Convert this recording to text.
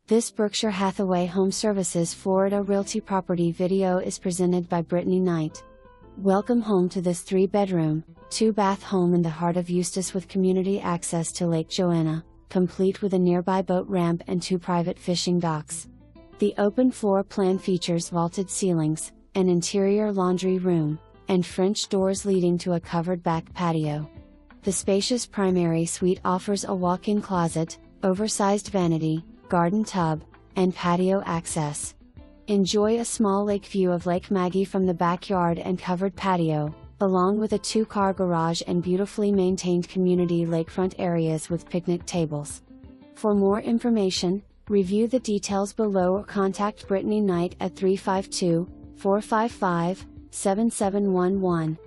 This Berkshire Hathaway HomeServices Florida Realty property video is presented by Brittany Knight. Welcome home to this 3-bedroom, 2-bath home in the heart of Eustis with community access to Lake Joanna, complete with a nearby boat ramp and 2 private fishing docks. The open floor plan features vaulted ceilings, an interior laundry room, and French doors leading to a covered back patio. The spacious primary suite offers a walk-in closet, oversized vanity, garden tub, and patio access. Enjoy a small lake view of Lake Maggie from the backyard and covered patio, along with a 2-car garage and beautifully maintained community lakefront areas with picnic tables. For more information, review the details below or contact Brittany Knight at 352-455-7711.